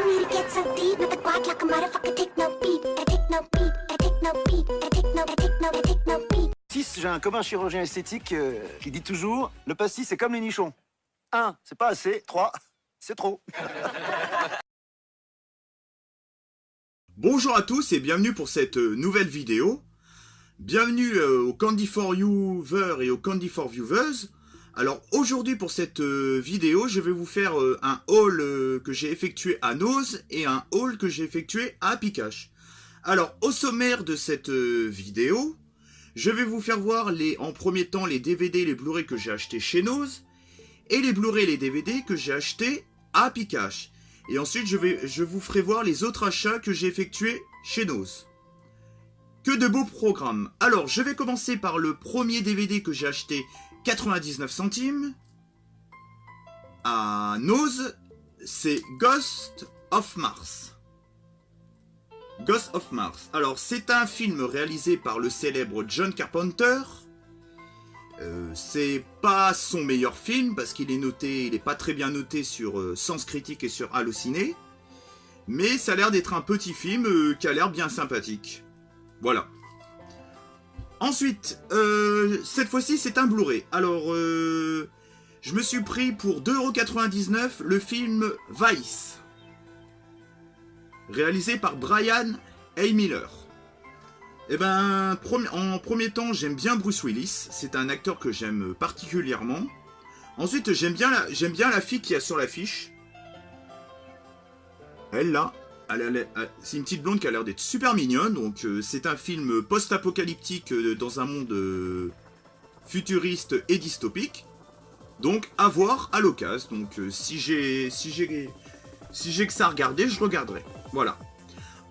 me to get so deep with the guac like a motherfucker. Take no beat, I take no beat, I take no beat, I take no, I take no, I take no beat. 6, j'ai un copain chirurgien esthétique qui dit toujours le pastis c'est comme les nichons. 1, c'est pas assez. 3, c'est trop. Bonjour à tous et bienvenue pour cette nouvelle vidéo. Bienvenue au Candy for Viewer et au Candy for Viewers. Alors aujourd'hui pour cette vidéo, je vais vous faire un haul que j'ai effectué à Nose et un haul que j'ai effectué à Happy Cash. Alors au sommaire de cette vidéo, je vais vous faire voir en premier temps les DVD et les Blu-ray que j'ai achetés chez Nose et les Blu-ray et les DVD que j'ai achetés à Happy Cash. Et ensuite je vous ferai voir les autres achats que j'ai effectués chez Nose. Que de beaux programmes. Alors je vais commencer par le premier DVD que j'ai acheté 99 centimes à Nose, c'est Ghost of Mars. Ghost of Mars. Alors c'est un film réalisé par le célèbre John Carpenter. C'est pas son meilleur film parce qu'il est pas très bien noté sur Sens Critique et sur Allociné. Mais ça a l'air d'être un petit film qui a l'air bien sympathique. Voilà. Ensuite, cette fois-ci c'est un Blu-ray. Alors, je me suis pris pour 2,99 € le film Vice. Réalisé par Brian A. Miller. Eh ben, en premier temps, j'aime bien Bruce Willis. C'est un acteur que j'aime particulièrement. Ensuite, j'aime bien la fille qui a sur l'affiche. Elle, là. C'est une petite blonde qui a l'air d'être super mignonne. Donc, c'est un film post-apocalyptique dans un monde futuriste et dystopique. Donc, à voir à l'occasion. Donc, si j'ai que ça à regarder, je regarderai. Voilà.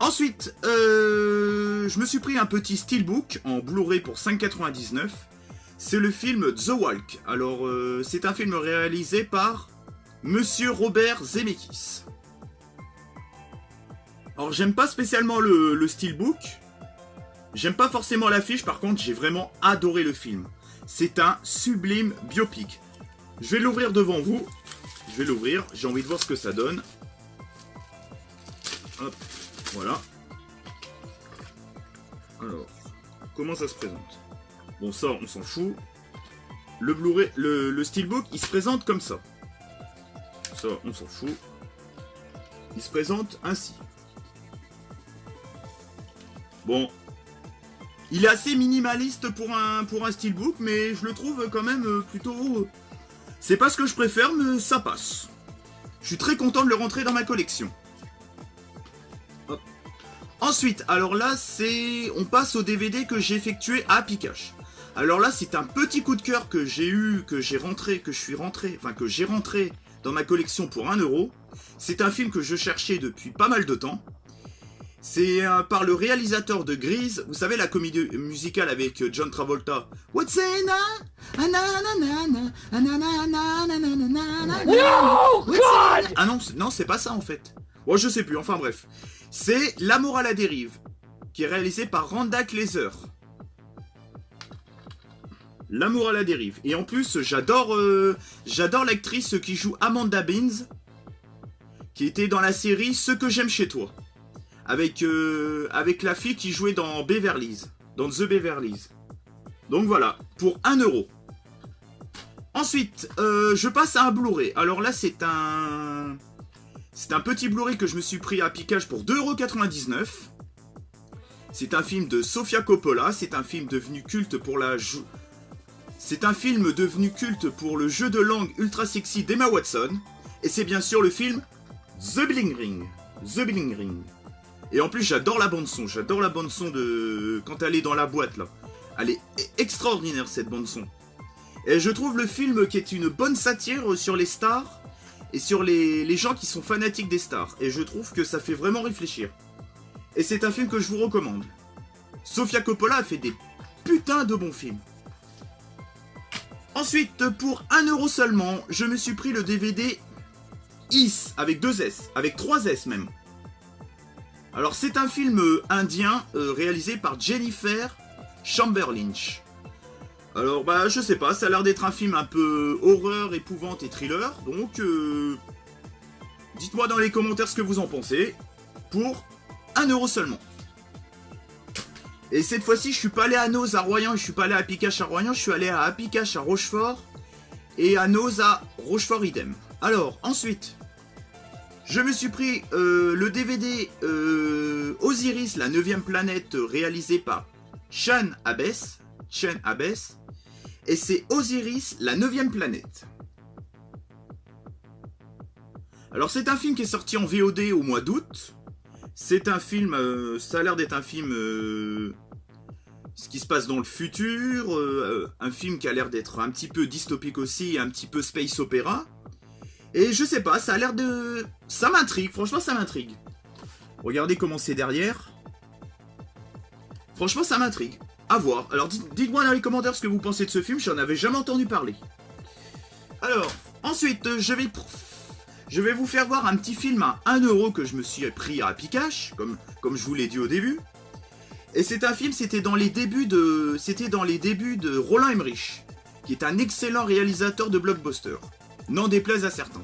Ensuite, je me suis pris un petit steelbook en Blu-ray pour 5,99 €. C'est le film The Walk. Alors, c'est un film réalisé par Monsieur Robert Zemeckis. Alors, j'aime pas spécialement le steelbook. J'aime pas forcément l'affiche, par contre, j'ai vraiment adoré le film. C'est un sublime biopic. Je vais l'ouvrir devant vous. Je vais l'ouvrir, j'ai envie de voir ce que ça donne. Hop. Voilà. Alors, comment ça se présente? Bon, ça, on s'en fout. Le Blu-ray, le steelbook, il se présente comme ça. Ça, on s'en fout. Il se présente ainsi. Bon. Il est assez minimaliste pour un steelbook, mais je le trouve quand même plutôt... C'est pas ce que je préfère, mais ça passe. Je suis très content de le rentrer dans ma collection. Hop. Ensuite, alors là, on passe au DVD que j'ai effectué à Happy Cash. Alors là, c'est un petit coup de cœur que j'ai rentré dans ma collection pour 1 €. C'est un film que je cherchais depuis pas mal de temps. C'est par le réalisateur de Grease, vous savez la comédie musicale avec John Travolta. What's in No, God! Ah non, c'est pas ça en fait. Bon, je sais plus, enfin bref. C'est L'amour à la dérive, qui est réalisé par Randa Kleiser. L'amour à la dérive. Et en plus, j'adore l'actrice qui joue Amanda Bynes, qui était dans la série Ce que j'aime chez toi. Avec la fille qui jouait dans Beverly's, dans The Beverly's. Donc voilà, pour 1 €. Ensuite, je passe à un Blu-ray. Alors là, c'est un petit Blu-ray que je me suis pris à Happy Cash pour 2,99 €. C'est un film de Sofia Coppola. C'est un film devenu culte pour le jeu de langue ultra sexy d'Emma Watson. Et c'est bien sûr le film The Bling Ring. The Bling Ring. Et en plus, j'adore la bande-son. J'adore la bande-son de... quand elle est dans la boîte, là. Elle est extraordinaire, cette bande-son. Et je trouve le film qui est une bonne satire sur les stars et sur les gens qui sont fanatiques des stars. Et je trouve que ça fait vraiment réfléchir. Et c'est un film que je vous recommande. Sofia Coppola a fait des putains de bons films. Ensuite, pour 1 € seulement, je me suis pris le DVD Is, avec 2 S, avec 3 S même. Alors c'est un film indien réalisé par Jennifer Chamberlain. Alors bah je sais pas, ça a l'air d'être un film un peu horreur, épouvante et thriller, donc Dites-moi dans les commentaires ce que vous en pensez. Pour 1€ seulement. Et cette fois-ci, je suis pas allé à Noz à Royan, je suis pas allé à Picache à Royan, je suis allé à Apicache à Rochefort et à Noz à Rochefort idem. Alors, ensuite, je me suis pris le DVD Osiris, la 9ème planète, réalisé par Sean Abess, et c'est Osiris, la 9ème planète. Alors, c'est un film qui est sorti en VOD au mois d'août. C'est un film, ça a l'air d'être un film, ce qui se passe dans le futur, un film qui a l'air d'être un petit peu dystopique aussi, un petit peu space opéra. Et je sais pas, ça a l'air de... ça m'intrigue, franchement ça m'intrigue. Regardez comment c'est derrière. Franchement ça m'intrigue, à voir. Alors dites-moi dans les commentaires ce que vous pensez de ce film, j'en avais jamais entendu parler. Alors, ensuite je vais vous faire voir un petit film à 1€ que je me suis pris à Picache, comme je vous l'ai dit au début. Et c'est un film, c'était dans les débuts de Roland Emmerich, qui est un excellent réalisateur de blockbuster, n'en déplaise à certains.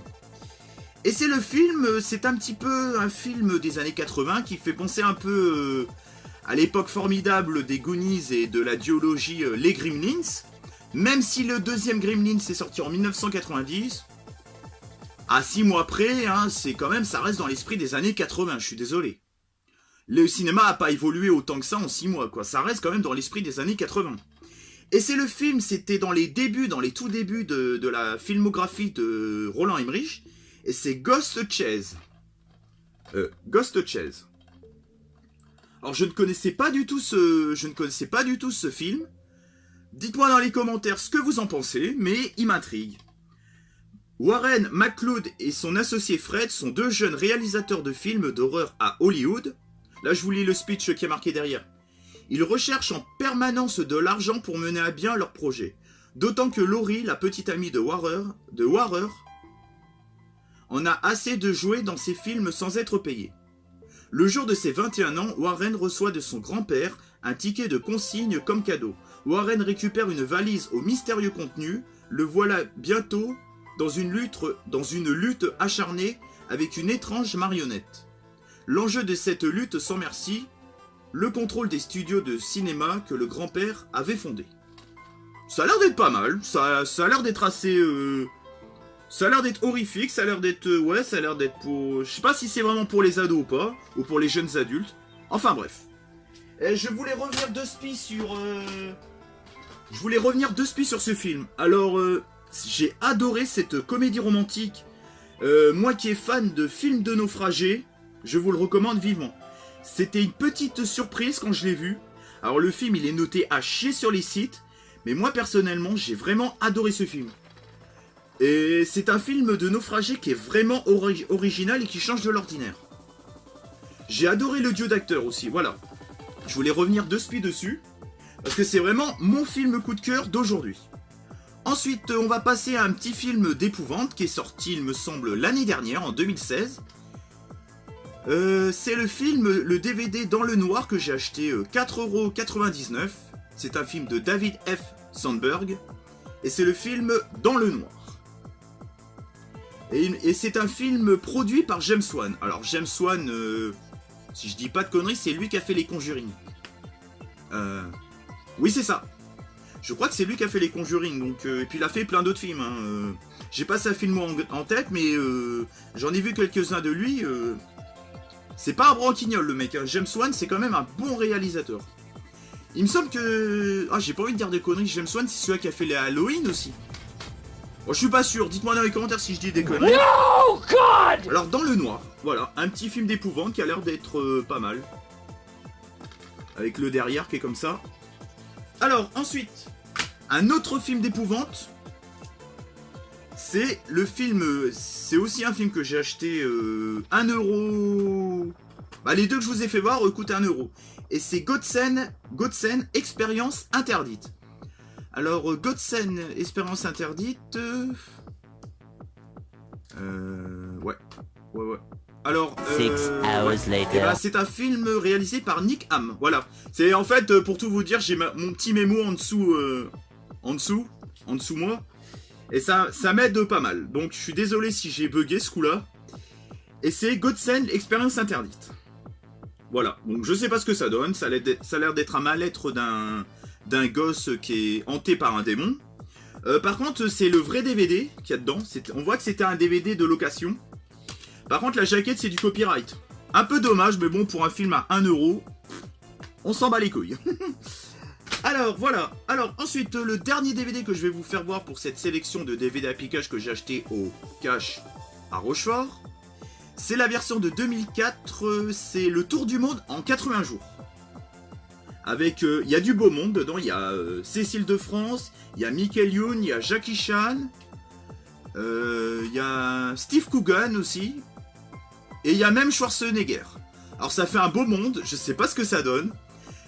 Et c'est le film, c'est un petit peu un film des années 80 qui fait penser un peu à l'époque formidable des Goonies et de la duologie Les Gremlins, même si le deuxième Gremlins est sorti en 1990. À 6 mois près, hein, c'est quand même, ça reste dans l'esprit des années 80, je suis désolé. Le cinéma n'a pas évolué autant que ça en 6 mois, quoi. Ça reste quand même dans l'esprit des années 80. Et c'est le film, c'était dans les tout débuts de la filmographie de Roland Emmerich, et c'est Ghost Chase. Ghost Chase. Alors je ne connaissais pas du tout ce film. Dites-moi dans les commentaires ce que vous en pensez, mais il m'intrigue. Warren McCloud et son associé Fred sont 2 jeunes réalisateurs de films d'horreur à Hollywood. Là, je vous lis le speech qui est marqué derrière. Ils recherchent en permanence de l'argent pour mener à bien leur projet. D'autant que Laurie, la petite amie de Warrer, en a assez de jouer dans ses films sans être payée. Le jour de ses 21 ans, Warren reçoit de son grand-père un ticket de consigne comme cadeau. Warren récupère une valise au mystérieux contenu. Le voilà bientôt dans une lutte acharnée avec une étrange marionnette. L'enjeu de cette lutte sans merci, le contrôle des studios de cinéma que le grand-père avait fondé. Ça a l'air d'être pas mal, ça a l'air d'être assez... ça a l'air d'être horrifique, ça a l'air d'être... ouais, ça a l'air d'être pour... Je sais pas si c'est vraiment pour les ados ou pas, ou pour les jeunes adultes. Enfin bref. Et je voulais revenir de spi sur... sur ce film. Alors, j'ai adoré cette comédie romantique. Moi qui est fan de films de naufragés, je vous le recommande vivement. C'était une petite surprise quand je l'ai vu. Alors le film il est noté à chier sur les sites, mais moi personnellement j'ai vraiment adoré ce film. Et c'est un film de naufragés qui est vraiment original et qui change de l'ordinaire. J'ai adoré le duo d'acteurs aussi, voilà. Je voulais revenir dessus, parce que c'est vraiment mon film coup de cœur d'aujourd'hui. Ensuite, on va passer à un petit film d'épouvante qui est sorti, il me semble, l'année dernière, en 2016. C'est le DVD Dans le Noir que j'ai acheté 4,99 €. C'est un film de David F. Sandberg. Et c'est le film Dans le Noir. Et c'est un film produit par James Wan. Alors James Wan, si je dis pas de conneries, c'est lui qui a fait les Conjuring. Oui, c'est ça. Je crois que c'est lui qui a fait les Conjuring. Donc, et puis il a fait plein d'autres films. Hein. J'ai pas sa film en tête, mais j'en ai vu quelques-uns de lui. C'est pas un branquignol le mec. Hein. James Wan, c'est quand même un bon réalisateur. Il me semble que... Ah, j'ai pas envie de dire des conneries. James Wan, c'est celui qui a fait les Halloween aussi. Bon, je suis pas sûr. Dites-moi dans les commentaires si je dis des conneries. No, God! Alors, Dans le Noir. Voilà, un petit film d'épouvante qui a l'air d'être pas mal. Avec le derrière qui est comme ça. Alors, ensuite, un autre film d'épouvante. C'est le film... C'est aussi un film que j'ai acheté 1 €... Bah, les deux que je vous ai fait voir coûtent 1 €. Et c'est Godsend Expérience Interdite. Alors, Godsend Expérience Interdite... Ouais. Alors, c'est un film réalisé par Nick Ham. Voilà. C'est en fait, pour tout vous dire, j'ai mon petit mémo en dessous moi. Et ça m'aide pas mal. Donc, je suis désolé si j'ai bugué ce coup-là. Et c'est Godsend, expérience interdite. Voilà, donc je sais pas ce que ça donne, ça a l'air d'être un mal-être d'un gosse qui est hanté par un démon. Par contre, c'est le vrai DVD qu'il y a dedans, on voit que c'était un DVD de location. Par contre, la jaquette, c'est du copyright. Un peu dommage, mais bon, pour un film à 1 €, on s'en bat les couilles. Alors, voilà. Alors, ensuite, le dernier DVD que je vais vous faire voir pour cette sélection de DVD à piquage que j'ai acheté au cash à Rochefort, c'est la version de 2004, c'est le tour du monde en 80 jours. Avec, il y a du beau monde dedans, il y a Cécile de France, il y a Michael Youn, il y a Jackie Chan, il y a Steve Coogan aussi, et il y a même Schwarzenegger. Alors ça fait un beau monde, je sais pas ce que ça donne.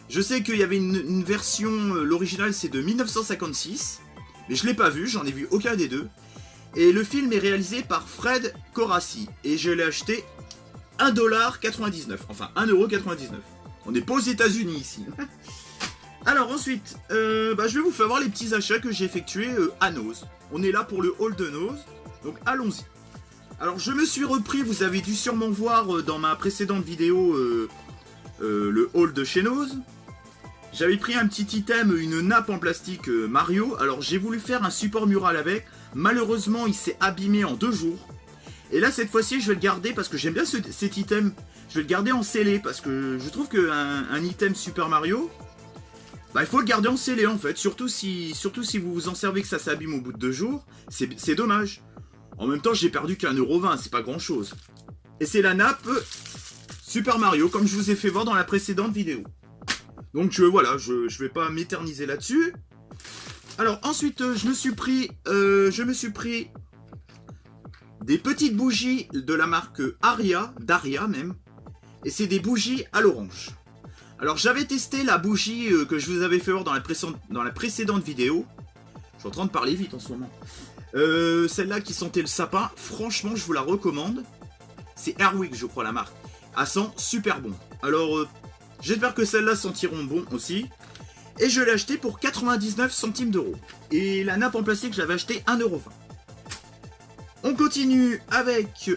Je sais qu'il y avait une version, l'original c'est de 1956, mais je l'ai pas vu, j'en ai vu aucun des deux. Et le film est réalisé par Fred Corassi. Et je l'ai acheté 1,99$. Enfin, 1,99€. On n'est pas aux États-Unis ici. Alors ensuite, je vais vous faire voir les petits achats que j'ai effectués à Noz. On est là pour le haul de Noz. Donc allons-y. Alors je me suis repris, vous avez dû sûrement voir dans ma précédente vidéo le haul de chez Noz. J'avais pris un petit item, une nappe en plastique Mario. Alors j'ai voulu faire un support mural avec. Malheureusement, il s'est abîmé en 2 jours. Et là, cette fois-ci, je vais le garder parce que j'aime bien cet item. Je vais le garder en scellé parce que je trouve qu'un item Super Mario, il faut le garder en scellé en fait. Surtout si vous vous en servez que ça s'abîme au bout de 2 jours, c'est dommage. En même temps, j'ai perdu qu'1,20 €, c'est pas grand-chose. Et c'est la nappe Super Mario, comme je vous ai fait voir dans la précédente vidéo. Donc voilà, je vais pas m'éterniser là-dessus. Alors ensuite, je me suis pris des petites bougies de la marque Aria, d'Aria même. Et c'est des bougies à l'orange. Alors j'avais testé la bougie que je vous avais fait voir dans la précédente vidéo. Je suis en train de parler vite en ce moment. Celle-là qui sentait le sapin, franchement je vous la recommande. C'est Airwick je crois la marque. Elle sent super bon. Alors j'espère que celles-là sentiront bon aussi. Et je l'ai acheté pour 99 centimes d'euros. Et la nappe en plastique, je l'avais acheté 1,20 €. On continue avec...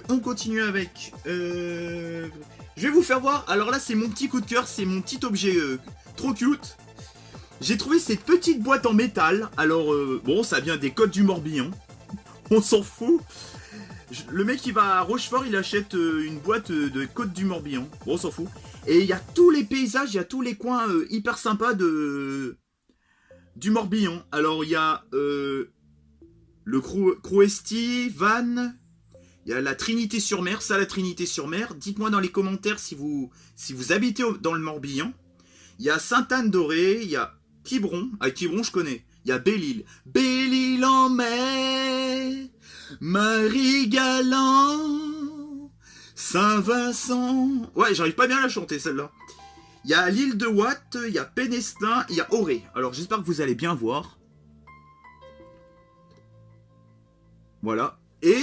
je vais vous faire voir... Alors là, c'est mon petit coup de cœur. C'est mon petit objet trop cute. J'ai trouvé cette petite boîte en métal. Alors, bon, ça vient des Côtes du Morbihan. On s'en fout. Le mec, il va à Rochefort, il achète une boîte de Côtes du Morbihan. Bon, on s'en fout. Et il y a tous les paysages, il y a tous les coins hyper sympas du Morbihan. Alors, il y a le Crouesty, Vannes, il y a la Trinité-sur-Mer, ça, la Trinité-sur-Mer. Dites-moi dans les commentaires si vous habitez dans le Morbihan. Il y a Sainte-Anne-d'Auray, il y a Quiberon. Ah, Quiberon, je connais. Il y a Belle-Île. Belle-Île en mai, Marie-Galland, Saint-Vincent. Ouais, j'arrive pas bien à la chanter celle-là. Il y a l'île de Watt, il y a Pénestin, il y a Auré. Alors j'espère que vous allez bien voir. Voilà. Et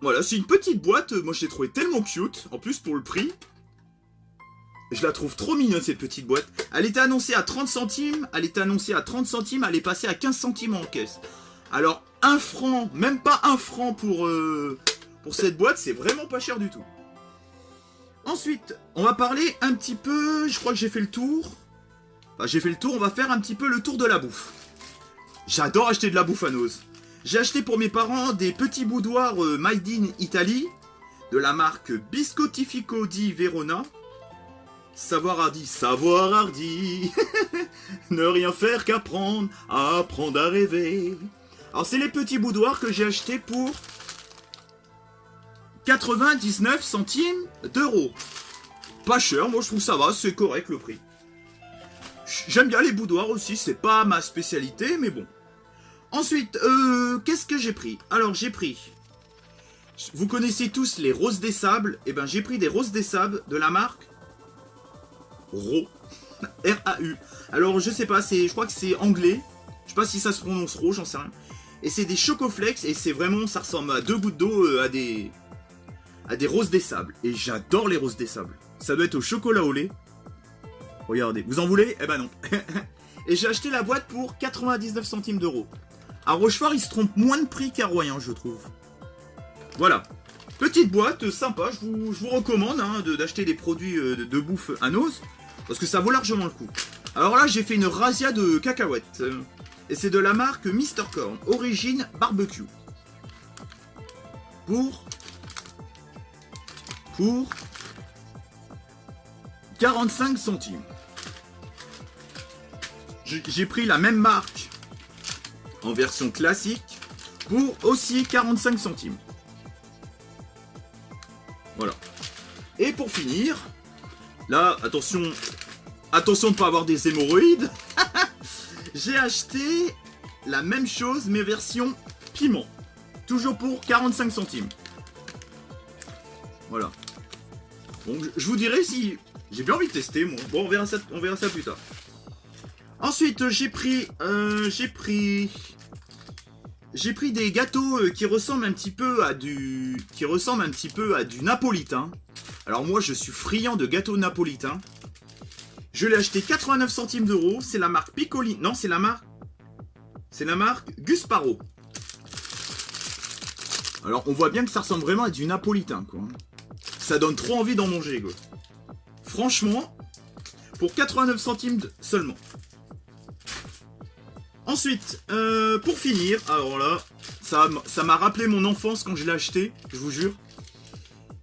voilà, c'est une petite boîte. Moi je l'ai trouvée tellement cute. En plus pour le prix. Je la trouve trop mignonne cette petite boîte. Elle était annoncée à 30 centimes. Elle était annoncée à 30 centimes. Elle est passée à 15 centimes en caisse. Alors 1 franc, même pas 1 franc pour cette boîte. C'est vraiment pas cher du tout. Ensuite, on va parler un petit peu... Je crois que j'ai fait le tour. Enfin, j'ai fait le tour. On va faire un petit peu le tour de la bouffe. J'adore acheter de la bouffe à Noz. J'ai acheté pour mes parents des petits boudoirs Made in Italy. De la marque Biscottifico di Verona. Savoir hardi, savoir hardi. Ne rien faire qu'apprendre, apprendre à rêver. Alors c'est les petits boudoirs que j'ai achetés pour 99 centimes d'euros. Pas cher, moi je trouve ça va, c'est correct le prix. J'aime bien les boudoirs aussi, c'est pas ma spécialité, mais bon. Ensuite, qu'est-ce que j'ai pris? Alors j'ai pris... Vous connaissez tous les roses des sables. Et ben j'ai pris des roses des sables de la marque Rau. R-A-U. Alors je sais pas, je crois que c'est anglais. Je sais pas si ça se prononce Rau, j'en sais rien. Et c'est des chocoflex et c'est vraiment, ça ressemble à 2 gouttes d'eau à des roses des sables. Et j'adore les roses des sables. Ça doit être au chocolat au lait. Regardez, vous en voulez? Eh ben non. Et j'ai acheté la boîte pour 99 centimes d'euros. À Rochefort, ils se trompent moins de prix qu'à Royan, je trouve. Voilà. Petite boîte sympa, je vous recommande hein, d'acheter des produits de bouffe à Noz, parce que ça vaut largement le coup. Alors là, j'ai fait une razzia de cacahuètes, et c'est de la marque Mr Corn, origine barbecue. Pour 45 centimes. J'ai pris la même marque en version classique pour aussi 45 centimes. Voilà. Et pour finir, là, attention de ne pas avoir des hémorroïdes. J'ai acheté la même chose, mais version piment. Toujours pour 45 centimes. Voilà. Bon, je vous dirai si... J'ai bien envie de tester, moi. Bon, on verra ça plus tard. Ensuite, j'ai pris des gâteaux qui ressemblent un petit peu à du napolitain. Alors moi, je suis friand de gâteaux napolitains. Je l'ai acheté 89 centimes d'euros. C'est la marque Piccoli. Non, c'est la marque Gusparo. Alors, on voit bien que ça ressemble vraiment à du napolitain, quoi. Ça donne trop envie d'en manger, quoi. Franchement, pour 89 centimes seulement. Ensuite, pour finir, alors là, ça m'a rappelé mon enfance quand je l'ai acheté, je vous jure.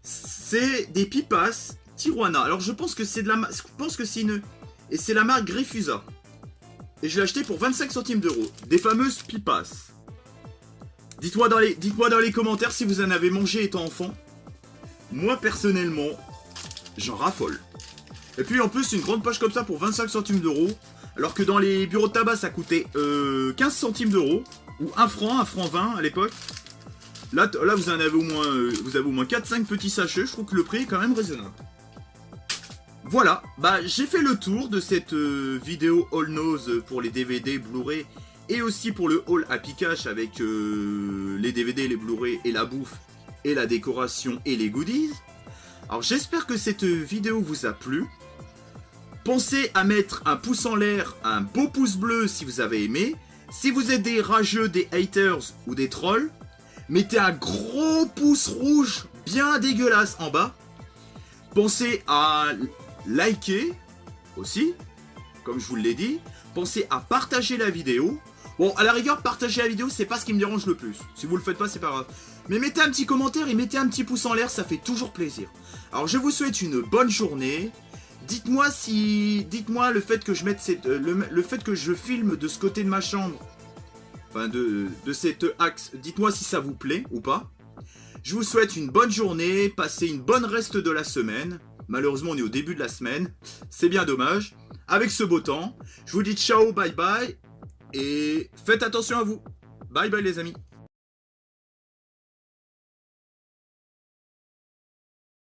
C'est des pipas Tijuana. Alors je pense que c'est et c'est la marque Griffusa. Et je l'ai acheté pour 25 centimes d'euros. Des fameuses pipas. Dites-moi dans les commentaires si vous en avez mangé étant enfant. Moi personnellement, j'en raffole. Et puis en plus une grande poche comme ça pour 25 centimes d'euros. Alors que dans les bureaux de tabac ça coûtait 15 centimes d'euros. Ou 1 franc 20 à l'époque. Là vous avez au moins 4-5 petits sachets. Je trouve que le prix est quand même raisonnable. Voilà, bah j'ai fait le tour de cette vidéo All Noz pour les DVD, Blu-ray et aussi pour le haul Happy Cash avec les DVD, les Blu-ray et la bouffe et la décoration et les goodies. Alors j'espère que cette vidéo vous a plu. Pensez à mettre un pouce en l'air, un beau pouce bleu si vous avez aimé. Si vous êtes des rageux, des haters ou des trolls, mettez un gros pouce rouge bien dégueulasse en bas. Pensez à liker aussi, comme je vous l'ai dit. Pensez à partager la vidéo. Bon, à la rigueur, partager la vidéo, c'est pas ce qui me dérange le plus. Si vous le faites pas, c'est pas grave. Mais mettez un petit commentaire et mettez un petit pouce en l'air, ça fait toujours plaisir. Alors, je vous souhaite une bonne journée. Dites-moi le fait que je mette le fait que je filme de ce côté de ma chambre, enfin de cet axe, dites-moi si ça vous plaît ou pas. Je vous souhaite une bonne journée, passez une bonne reste de la semaine. Malheureusement, on est au début de la semaine. C'est bien dommage. Avec ce beau temps, je vous dis ciao, bye bye. Et faites attention à vous. Bye bye les amis.